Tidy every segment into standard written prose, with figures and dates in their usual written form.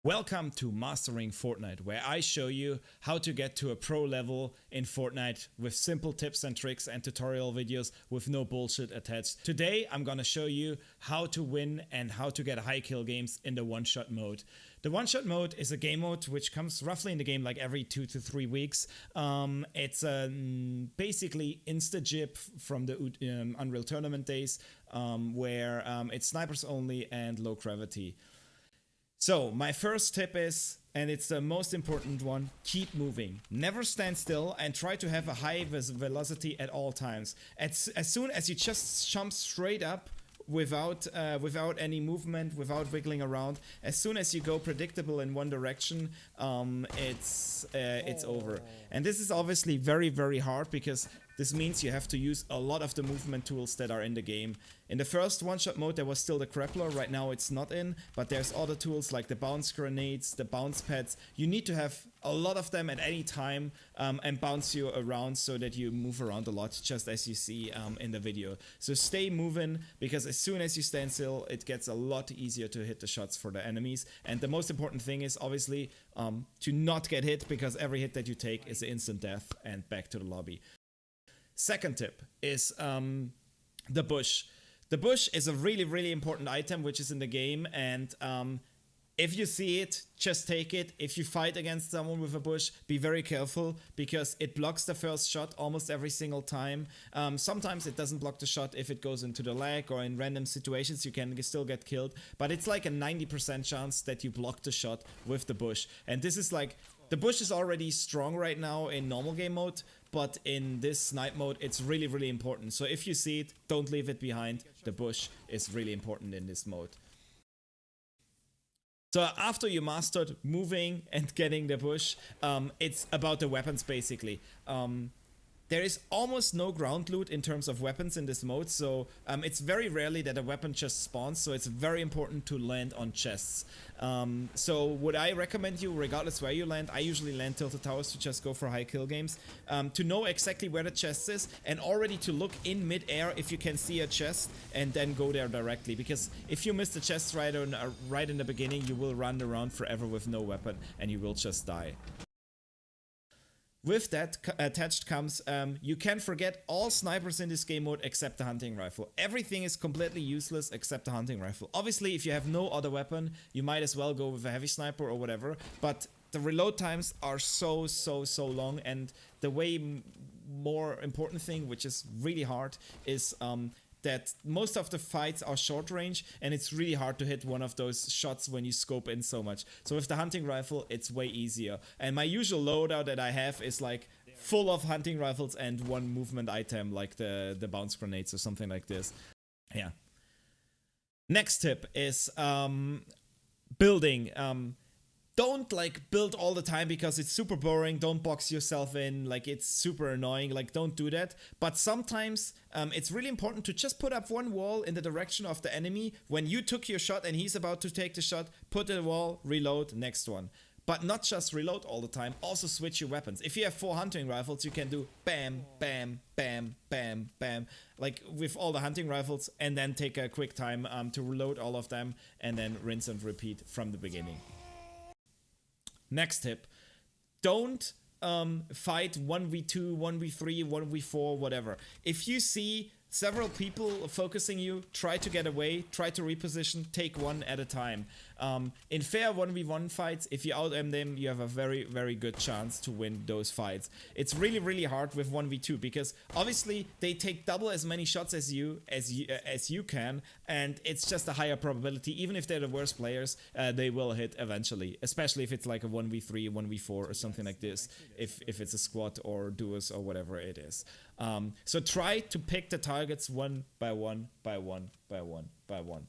Welcome to Mastering Fortnite, where I show you how to get to a pro level in Fortnite with simple tips and tricks and tutorial videos with no bullshit attached. Today I'm gonna show you how to win and how to get high kill games in the one-shot mode. The one-shot mode is a game mode which comes roughly in the game like every 2 to 3 weeks. It's basically insta-jib from the Unreal Tournament days where it's snipers only and low gravity. So my first tip is, and it's the most important one, keep moving. Never stand still and try to have a high velocity at all times. As soon as you just jump straight up without any movement, without wiggling around, as soon as you go predictable in one direction, it's over. And this is obviously very, very hard because this means you have to use a lot of the movement tools that are in the game. In the first one-shot mode there was still the grappler, right now it's not in, but there's other tools like the bounce grenades, the bounce pads. You need to have a lot of them at any time and bounce you around so that you move around a lot, just as you see in the video. So stay moving, because as soon as you stand still it gets a lot easier to hit the shots for the enemies. And the most important thing is obviously to not get hit, because every hit that you take is instant death and back to the lobby. Second tip is the bush. The bush is a really, really important item which is in the game, and if you see it, just take it. If you fight against someone with a bush, be very careful, because it blocks the first shot almost every single time. Sometimes it doesn't block the shot if it goes into the leg, or in random situations you can still get killed, but it's like a 90% chance that you block the shot with the bush. And this is like, the bush is already strong right now in normal game mode, but in this snipe mode it's really, really important. So if you see it, don't leave it behind. The bush is really important in this mode. So after you mastered moving and getting the bush, it's about the weapons basically. There is almost no ground loot in terms of weapons in this mode, so it's very rarely that a weapon just spawns, so it's very important to land on chests. So would I recommend you, regardless where you land, I usually land tilted towers to just go for high kill games, to know exactly where the chest is, and already to look in mid-air if you can see a chest, and then go there directly, because if you miss the chest right in the beginning, you will run around forever with no weapon and you will just die. With that attached comes, you can forget all snipers in this game mode except the hunting rifle. Everything is completely useless except the hunting rifle. Obviously, if you have no other weapon, you might as well go with a heavy sniper or whatever, but the reload times are so long, and the way more important thing, which is really hard, is that most of the fights are short range, and it's really hard to hit one of those shots when you scope in so much. So with the hunting rifle, it's way easier. And my usual loadout that I have is like full of hunting rifles and one movement item, like the bounce grenades or something like this. Yeah. Next tip is building. Don't like build all the time because it's super boring. Don't box yourself in, like it's super annoying, like don't do that. But sometimes it's really important to just put up one wall in the direction of the enemy. When you took your shot and he's about to take the shot, put the wall, reload, next one. But not just reload all the time, also switch your weapons. If you have 4 hunting rifles, you can do bam, bam, bam, bam, bam, like with all the hunting rifles, and then take a quick time to reload all of them, and then rinse and repeat from the beginning. Next tip, don't fight 1v2, 1v3, 1v4, whatever. If you see several people focusing you, try to get away, try to reposition, take one at a time. In fair 1v1 fights, if you out-aim them, you have a very, very good chance to win those fights. It's really, really hard with 1v2 because obviously they take double as many shots as you can, and it's just a higher probability. Even if they're the worst players, they will hit eventually, especially if it's like a 1v3, 1v4 or something like this, if it's a squad or duos or whatever it is. So try to pick the targets one by one by one by one by one.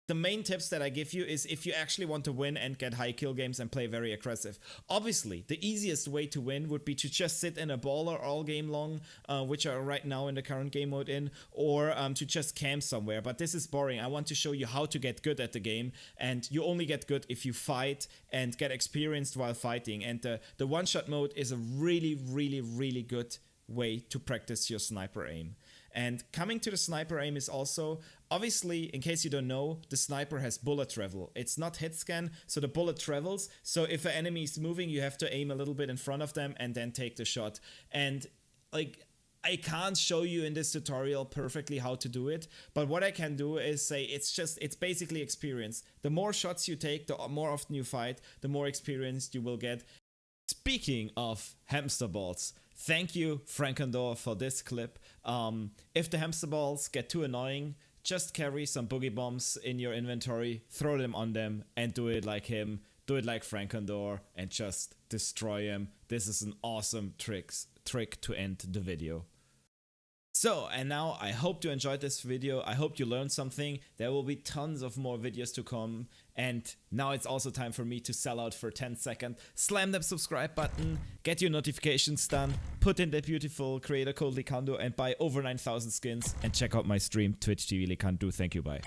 The main tips that I give you is if you actually want to win and get high kill games and play very aggressive. Obviously, the easiest way to win would be to just sit in a baller all game long, which are right now in the current game mode in, or to just camp somewhere. But this is boring. I want to show you how to get good at the game, and you only get good if you fight and get experienced while fighting. And the one-shot mode is a really, really, really good way to practice your sniper aim. And coming to the sniper aim is also, obviously, in case you don't know, the sniper has bullet travel. It's not hit scan, so the bullet travels. So if an enemy is moving, you have to aim a little bit in front of them and then take the shot. And like, I can't show you in this tutorial perfectly how to do it, but what I can do is say it's basically experience. The more shots you take, the more often you fight, the more experience you will get. Speaking of hamster balls, thank you Frankendor for this clip. If the hamster balls get too annoying, just carry some boogie bombs in your inventory, throw them on them, and do it like him. Do it like Frankendor and just destroy him. This is an awesome trick to end the video. So, and now I hope you enjoyed this video. I hope you learned something. There will be tons of more videos to come. And now it's also time for me to sell out for 10 seconds. Slam that subscribe button, get your notifications done, put in the beautiful creator code likandoo and buy over 9,000 skins. And check out my stream, Twitch TV likandoo. Thank you, bye.